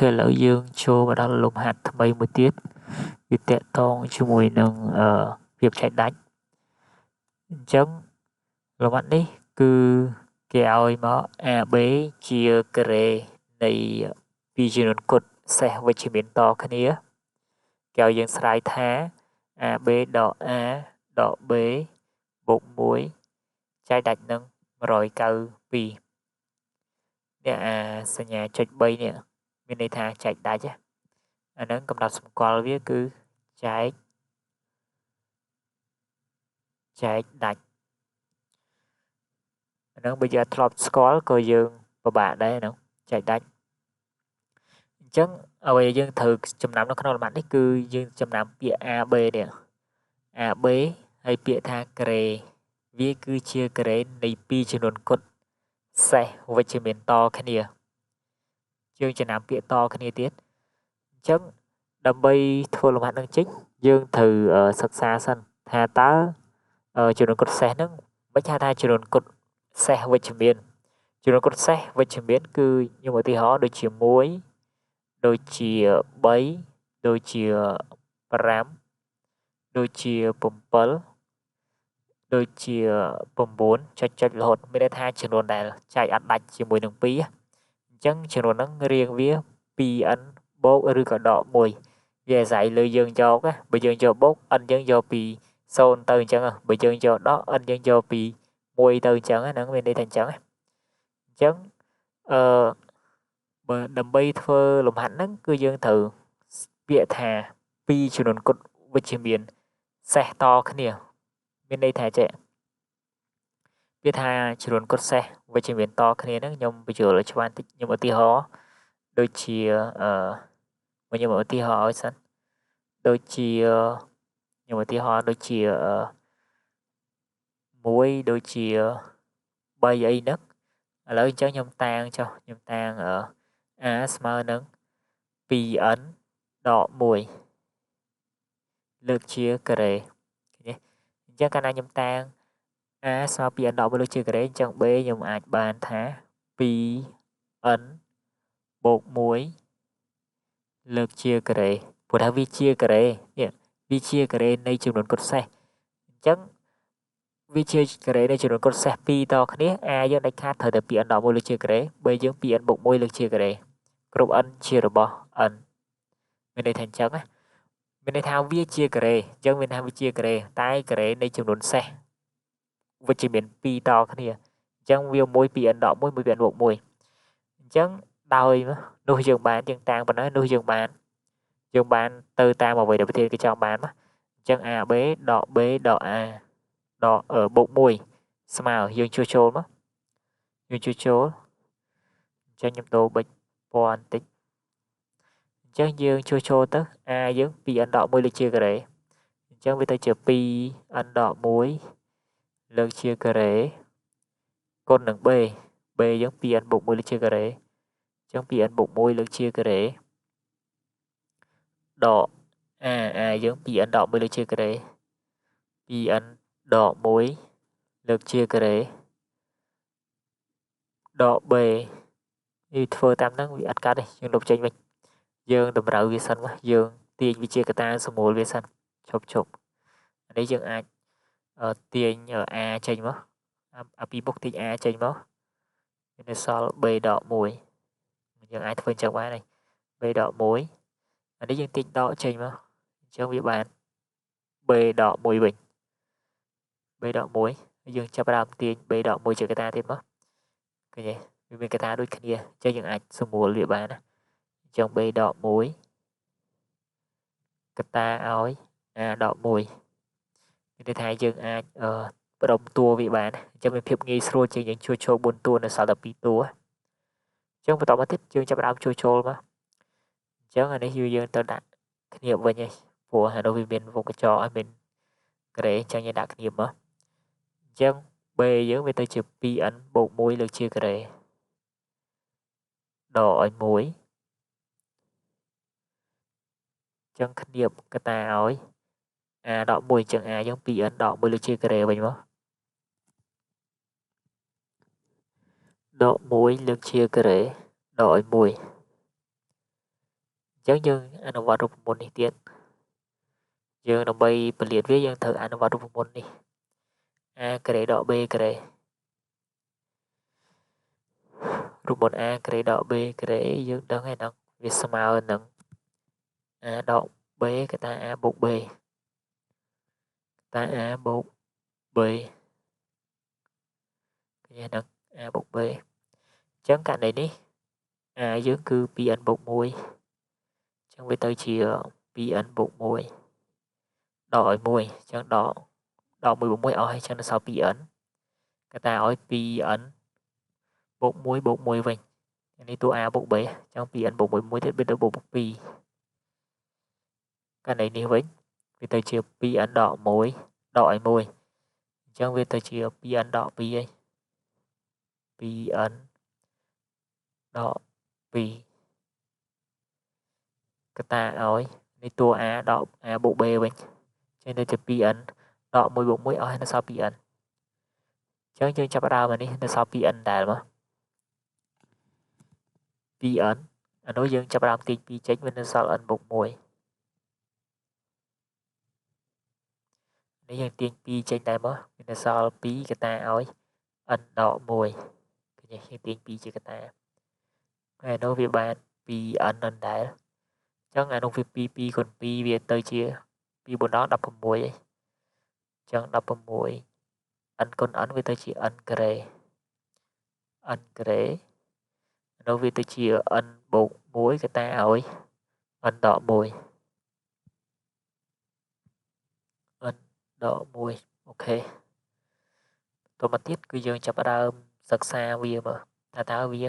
ឥឡូវយើងចូលមកដល់លំហាត់ថ្មីមួយទៀតវាទាក់ទងជាមួយនឹងភាពឆែកដាច់អញ្ចឹងលំហាត់នេះគឺគេឲ្យមក AB ជាការ៉េនៃពីរចំនួនគុតសេសវិជ្ជមានតគ្នាគេឲ្យយើងស្រាយថា AB ដក A ដក B បូក1ចែកដាច់នឹង192នេះសញ្ញាចុច3នេះមានន័យថាចែកដាច់អាហ្នឹងកំណត់សម្គាល់វាគឺចែកដាច់អាហ្នឹងបើយើងធ្លាប់ស្គាល់ក៏យើងពិបាកដែរហ្នឹងចែកដាច់អញ្ចឹងអ្វីយើងត្រូវចំណាំនៅក្នុងលំហាត់នេះគឺយើងចំណាំពាក្យ AB នេះ AB ហើយពាក្យថាការ៉េវាគឺជាការ៉េនៃពីរចំនួនគុតសេសវិជ្ជមានតគ្នាយើងចំណាំពាក្យតគ្នាទៀតអញ្ចឹងដើម្បីធ្វើលំហាត់នឹងចេញយើងត្រូវសិក្សាសិនថាតើចំនួនគុតសេសហ្នឹងមិនថាចំនួនគុតសេសវិជ្ជមានចំនួនគុតសេសវិជ្ជមានគឺខ្ញុំឧទាហរណ៍ដូចជា1ដូចជា3ដូចជា5ដូចជា7ដូចជា9ចុចរហូតមានន័យថាចំនួនដែលចែកអត់ដាច់ជាមួយនឹង2អញ្ចឹងចំនួនហ្នឹងរៀងវា 2n បូកឬក៏ដក1វាអាស្រ័យលើយើងយកបើយើងយកបូក n យើងយកពី0ទៅអញ្ចឹងបើយើងយកដក n យើងយកពី1ទៅអញ្ចឹងហ្នឹងមានន័យថាអញ្ចឹងអញ្ចឹងបើដើម្បីធ្វើលំហាត់ហ្នឹងគឺយើងត្រូវពាក្យថាពីរចំនួនគុតវិជ្ជមានសេសតគ្នាមានន័យថាចេះពាក្យថាចំនួនគុតសេសវិជ្ជមានតគ្នាហ្នឹងខ្ញុំបញ្យល់ឲ្យច្បាស់បន្តិចខ្ញុំឧទាហរណ៍ដូចជាខ្ញុំឧទាហរណ៍ឲ្យសិនដូចជាខ្ញុំឧទាហរណ៍ដូចជា1ដូចជា3អីហ្នឹងឥឡូវអញ្ចឹងខ្ញុំតាំងចុះខ្ញុំតាំងa ស្មើនឹង 2n ដក1លើកជាការ៉េអញ្ចឹងកាលណាខ្ញុំតាំង a ស្មើ 2n ដក1លើកជាការ៉េអញ្ចឹង b ខ្ញុំអាចបានថា 2n បូក1លើកជាការ៉េព្រោះថាវាជាការ៉េនេះវាជាការ៉េនៃចំនួនគុតសេសអញ្ចឹងវាជាការ៉េនៃចំនួនគុតសេស2តគ្នា a យើងដាច់ខាតត្រូវតែ 2n ដក1លើកជាការ៉េ b យើង 2n បូក1លើកជាការ៉េគ្រប់ n ជារបស់ n មានន័យថាអញ្ចឹងមានន័យថាវាជាការ៉េអញ្ចឹងមានថាវាជាការ៉េតែការ៉េនៃចំនួនសេសវិជ្ជមាន2តគ្នាអញ្ចឹងវា1 2n ដក1 1 2n បូក1អញ្ចឹងដោយនោះយើងបានយើងតាំងប៉ុណ្ណឹងនោះយើងបានទៅតាមអ្វីដែលប្រធានគេចង់បានអញ្ចឹង AB ដក B ដក A ដកបូក1ស្មើយើងជួសជុលមកយើងជួសជុលអញ្ចឹងខ្ញុំដូរប៊ិចពណ៌បន្តិចអញ្ចឹងយើងជួសជុលទៅ A យើង 2n ដក1លើកជាការ៉េអញ្ចឹងវាទៅជា 2n ដក1លើកជាការ៉េគុណនឹង B យើង 2n បូក1លើកជាការ៉េអញ្ចឹង 2n បូក1លើកជាការ៉េដក A យើង 2n ដក1លើកជាការ៉េ 2n ដក1លើកជាការ៉េដក B នេះធ្វើតាមហ្នឹងវាអត់កាត់ទេយើងលុបចេញវិញយើងតម្រូវវាសិនមកយើងទាញវាជាកតាសម្រួលវាសិនឈប់អានេះយើងអាចទាញ A ចេញមកអាពីមុខទាញ A ចេញមកមាននៅសល់ B ដក1យើងអាចធ្វើអញ្ចឹងបានហើយ B ដក1អានេះយើងទាញដកចេញមកអញ្ចឹងវាបាន B ដក1វិញ B ដក1យើងចាប់ផ្ដើមទាញ B ដក1ជាកតាទៀតមកឃើញទេវាមានកតាដូចគ្នាអញ្ចឹងយើងអាចសម្រួលវាបានណាអញ្ចឹង B ដក1កតាឲ្យ A ដក1មានន័យថាយើងអាចបដុំតួវាបានអញ្ចឹងមានភាពងាយស្រួលជាងយើងជួសជុល4តួនៅសល់តែ2តួអញ្ចឹងបន្តមកទៀតយើងចាប់ផ្ដើមជួសជុលមកអញ្ចឹងអានេះយើងទៅដាក់គ្នាវិញហើយព្រោះអានោះវាមានវងកញ្ចក់ហើយមានការ៉េអញ្ចឹងយើងដាក់គ្នាមកអញ្ចឹង B យើងវាទៅជា 2n បូក1លើកជាការ៉េដកឲ្យ1អញ្ចឹងគ្នាបកតាឲ្យ A ដក1អញ្ចឹង A យើង 2n ដក1លើកជាការ៉េវិញមកដក1លើកជាការ៉េដកឲ្យ1 ចឹងយើងអនុវត្តរូបមន្តនេះទៀតយើងដើម្បីពលាតវាយើងត្រូវអនុវត្តរូបមន្តនេះ a ការ៉េដក b ការ៉េរូបមន្ត a ការ៉េដក b ការ៉េយើងដឹងហើយហ្នឹងវាស្មើនឹង a ដក b កតា a បូក b កតា a បូក b ឃើញហ្នឹង a បូក b អញ្ចឹងករណីនេះ a យើងគឺ 2n បូក 1 អញ្ចឹងវាទៅជា 2n បូក 1 ដកឲ្យ 1 អញ្ចឹងដក 1បូក 1 អស់ហើយអញ្ចឹងនៅសល់ 2n កតាឲ្យ 2n បូក 1 បូក 1 វិញនេះតួ a បូក b អញ្ចឹង 2n បូក 1 ទៀតវាទៅបូក 2 ករណីនេះវិញវាទៅជា 2n ដក 1 ដកឲ្យ 1 អញ្ចឹងវាទៅជា 2n ដក 2 ហើយ 2n ដក 2 កតាឲ្យនេះតួ a ដក a បូក b វិញអញ្ចឹងទៅជា 2n ដក 1 បូក 1 អស់ហើយនៅសល់ 2n អញ្ចឹងយើងចាប់ផ្ដើមអានេះនៅសល់ 2n ដែលមក 2n អានោះយើងចាប់ផ្ដើមទាញ 2 ចេញវានៅសល់ n បូក 1 នេះយើងទាញ 2 ចេញដែរមកវានៅសល់ 2 កតាឲ្យ n ដក 1 ឃើញយើងទាញ 2 ជាកតាហើយអានោះវាបាន 2n នឹងដែរអញ្ចឹងអានោះវា 2 គុណ 2 វាទៅជា 2 4 16 ហើយអញ្ចឹង 16 n គុណ n វាទៅជា n ការ៉េ n ការ៉េអានោះវាទៅជា n បូក 1 កតាឲ្យ n ដក 1 n ដក 1 អូខេតទៅមកទៀតគឺយើងចាប់ផ្ដើមសិក្សាវាមើលតើវា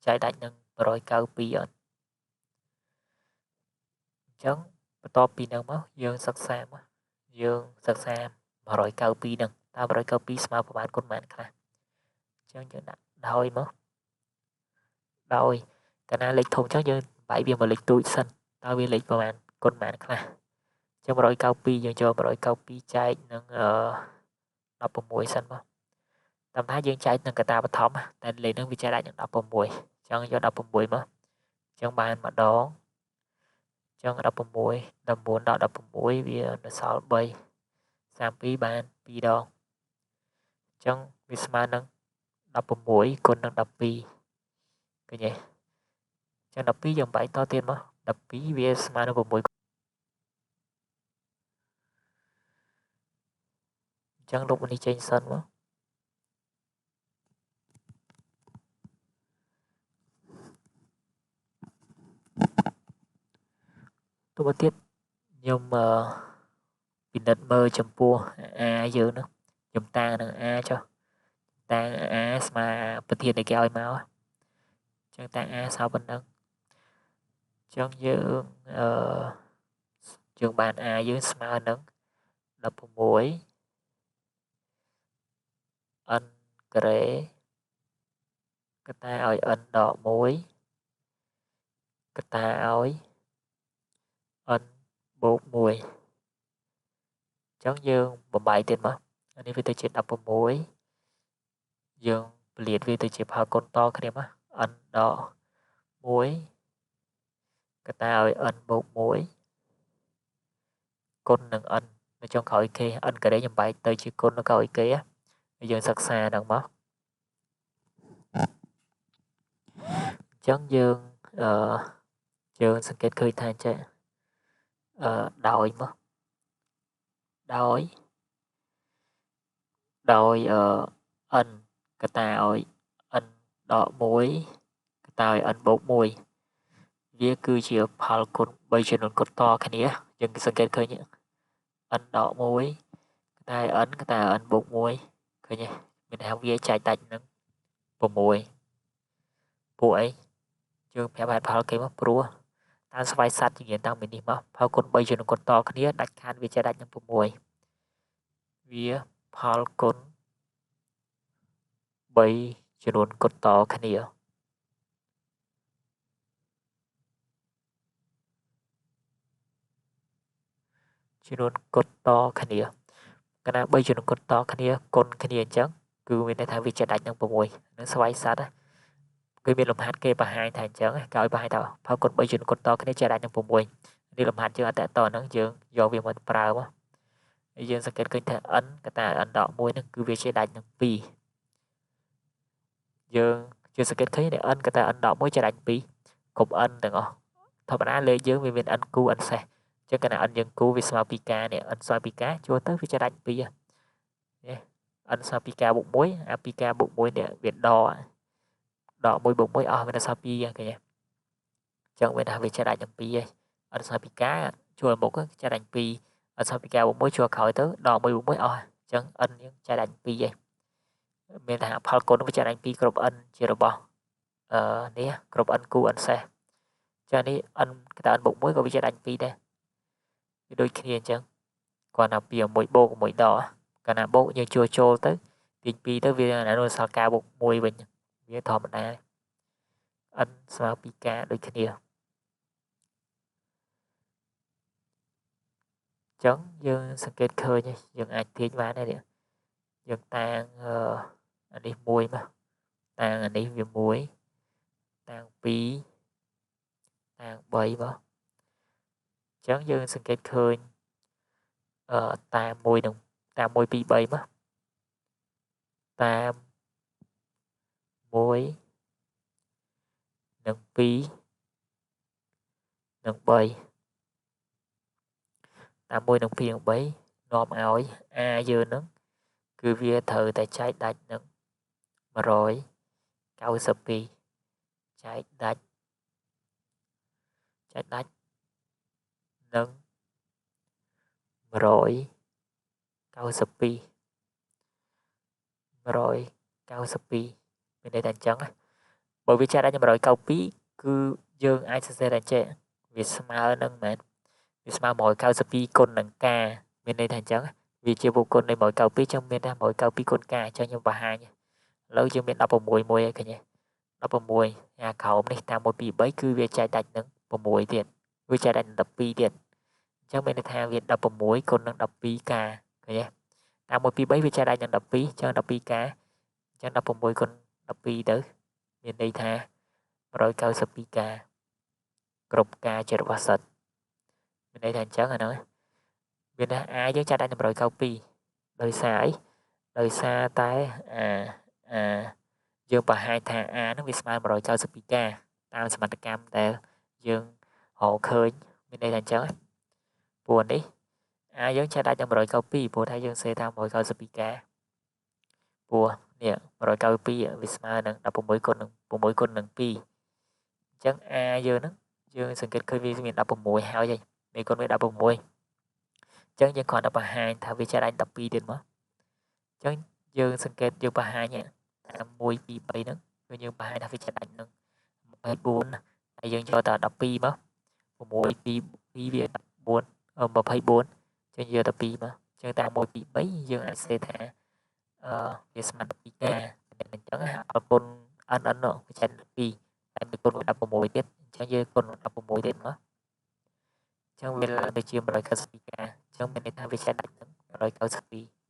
ចែកដាច់នឹង 192 អត់អញ្ចឹងបន្ទាប់ពីហ្នឹងមកយើងសិក្សាមកយើងសិក្សា 192 ហ្នឹងតើ 192 ស្មើប្រមាណគុណប៉ុន្មានខ្លះអញ្ចឹងយើងដាក់ដោយមកដោយកាលណាលេខធំអញ្ចឹងយើងបែកវាមកលេខទូចសិនតើវាលេខប្រមាណគុណប៉ុន្មានខ្លះអញ្ចឹង 192 យើងចូល 192 ចែកនឹង 16 សិនមកតាមថាយើងចែកនឹងកតាបឋមតែលេខហ្នឹងវាចែកដាច់នឹង 16 អញ្ចឹងយក 16 មកអញ្ចឹងបានម្ដងអញ្ចឹង 16 19 ដក 16 វានៅសល់ 3 32 បាន 2 ដងអញ្ចឹងវាស្មើនឹង 16 គុណនឹង 12ឃើញទេអញ្ចឹង 12 យើងបែកតទៀតមក 12 វាស្មើនឹង 6 អញ្ចឹងលុបនេះចេញសិនមកទៅមកទៀតខ្ញុំពិនិត្យមើលចំពោះ a យើងហ្នឹងខ្ញុំតាំងនឹង a ចុះតាំង a ស្មើប្រធានដែលគេឲ្យមកអញ្ចឹងតាំង a ស្មើប៉ុណ្ណឹងអញ្ចឹងយើងបាន a យើងស្មើនឹង 16 n ការ៉េកតាឲ្យ n ដក 1 កតាឲ្យ n បូក 1 អញ្ចឹងយើងបំបែកទៀតមកអានេះវាទៅជា 16 យើងពលាតវាទៅជាផលគុណតគ្នាមក n ដក 1 កតាឲ្យ n បូក 1 គុណនឹង n នៅចុងក្រោយគេ n ការ៉េខ្ញុំបែកទៅជាគុណនៅក្រោយគេហើយយើងសិក្សាហ្នឹងមកអញ្ចឹងយើងសង្កេតឃើញថាចេះដោយមកដោយ n កតាឲ្យ n ដក 1 កតាឲ្យ n បូក 1 វាគឺជាផលគុណ3ចំនួនគុណតគ្នាយើងសង្កេតឃើញ n ដក 1 កតាឲ្យ n កតាឲ្យ n បូក 1 ឃើញទេមានថាវាចែកដាច់នឹង 6 ពួកអីយើងប្រាប់ហេតុផលគេមកព្រោះតាមស្វ័យសត្វជាតាំងពីនេះមកផលគុណ3ចំនួនគុណតគ្នាដាច់ខាតវាចែកដាច់នឹង 6 វាផលគុណ3ចំនួនគុណតគ្នាចំនួនគុណតគ្នាកាលណា3ចំនួនគុណតគ្នាគុណគ្នាអញ្ចឹងគឺមានន័យថាវាចែកដាច់នឹង 6 នឹងស្វ័យសត្វ គឺមានលំហាត់គេបង្ហាញថាអញ្ចឹងគេឲ្យបង្ហាញថាផលគុណ3គុណតគ្នាចែកដាច់នឹង6នេះលំហាត់យើងអត់តតហ្នឹងយើងយកវាមកប្រើមកហើយយើងសង្កេតឃើញថា n កតា n ដក1ហ្នឹងគឺវាចែកដាច់នឹង2យើងសង្កេតឃើញថា n កតា n ដក1ចែកដាច់2គ្រប់ n ទាំងអស់ធម្មតាលេខយើងវាមាន n គូ n សេសអញ្ចឹងកណា n យើងគូវាស្មើ2ការនេះ n ស្មើ2ការជួលទៅវាចែកដាច់2នេះ n ស្មើ2ការបូក1អា2ការបូក1នេះវាដក1បូក1អស់វានៅសល់2ឃើញទេអញ្ចឹងវាថាវាចែកដាច់នឹង2ហើយ n ស្មើ2ការជួលមុខចែកដាច់2 n ស្មើ2ការបូក1ជួលក្រោយទៅដក1បូក1អស់អញ្ចឹង n យើងចែកដាច់2ហើយមានថាផលគុណវាចែកដាច់2គ្រប់ n ជារបស់នេះគ្រប់ n គូ n សេសចឹងនេះ n កតា n បូក1ក៏វាចែកដាច់2ដែរវាដូចគ្នាអញ្ចឹងគាត់ថាពី1បូក1ដកកាលណាបូកយើងជួចូលទៅទាញ2ទៅវានៅសល់ការបូក1វិញវាធម្មតា n ស្មើ2ការដូចគ្នាចឹងយើងសង្កេតឃើញយើងអាចទាញបានដែរយើងតាំងអានេះ1មកតាំងអានេះវា1តាំង2តាំង3មកចឹងយើងសង្កេតឃើញតាម1នឹងតាម1 2 3មកតាម1និង2និង3តាម1និង2និង3នាំឲ្យ a យើងហ្នឹងគឺវាត្រូវតែចែកដាច់នឹង192ចែកដាច់នឹង192 មានន័យថាអញ្ចឹងបើវាចែកដាច់នឹង192គឺយើងអាចសរសេរថាចេះវាស្មើនឹងមែនវាស្មើ192គុណនឹងការមានន័យថាអញ្ចឹងវាជាបុគ្គលនៃ192ចឹងមានថា192គុណការអញ្ចឹងខ្ញុំបង្ហាញឥឡូវយើងមាន16មួយហើយឃើញទេ16អាក្រោមនេះតាម1 2 3គឺវាចែកដាច់នឹង6ទៀតវាចែកដាច់នឹង12ទៀតអញ្ចឹងមានន័យថាវា16គុណនឹង12ការឃើញទេតាម1 2 3វាចែកដាច់នឹង12អញ្ចឹង12ការអញ្ចឹង16គុណ12ទៅមានន័យថា192ការគ្រប់ការជារបស់សិតមានន័យថាអញ្ចឹងអាហ្នឹងមានថា a យើងចែកដាច់នឹង192ដោយសារអីដោយសារតែយើងបង្ហាញថា a ហ្នឹងវាស្មើ192ការតាមសមត្ថកម្មដែលយើងរកឃើញមានន័យថាអញ្ចឹងព្រោះនេះ a យើងចែកដាច់នឹង192ព្រោះថាយើងសេថា192ការព្រោះនេះ192វាស្មើនឹង16គុណនឹង2អញ្ចឹង a យើងហ្នឹងយើងសង្កេតឃើញវាមាន16ហើយមេគុណវា16អញ្ចឹងយើងគ្រាន់តែបង្ហាញថាវាចែកដាច់12ទៀតមកអញ្ចឹងយើងសង្កេតយើងបង្ហាញតាម1 2 3ហ្នឹងគឺយើងបង្ហាញថាវាចែកដាច់នឹង24ហើយយើងយកតែ12មក6 2 វា14 24អញ្ចឹងយកតែ2មកអញ្ចឹងតាម1 2 3យើងអាចសេថាវាស្មើ12ការអញ្ចឹងប្រគុណ n នោះវាចែក12តែមួយគុណ16ទៀតអញ្ចឹងយើងគុណ16ទៀតមកអញ្ចឹងវាឡើងទៅជា192ការអញ្ចឹងមានន័យថាវាចែកដាច់នឹង192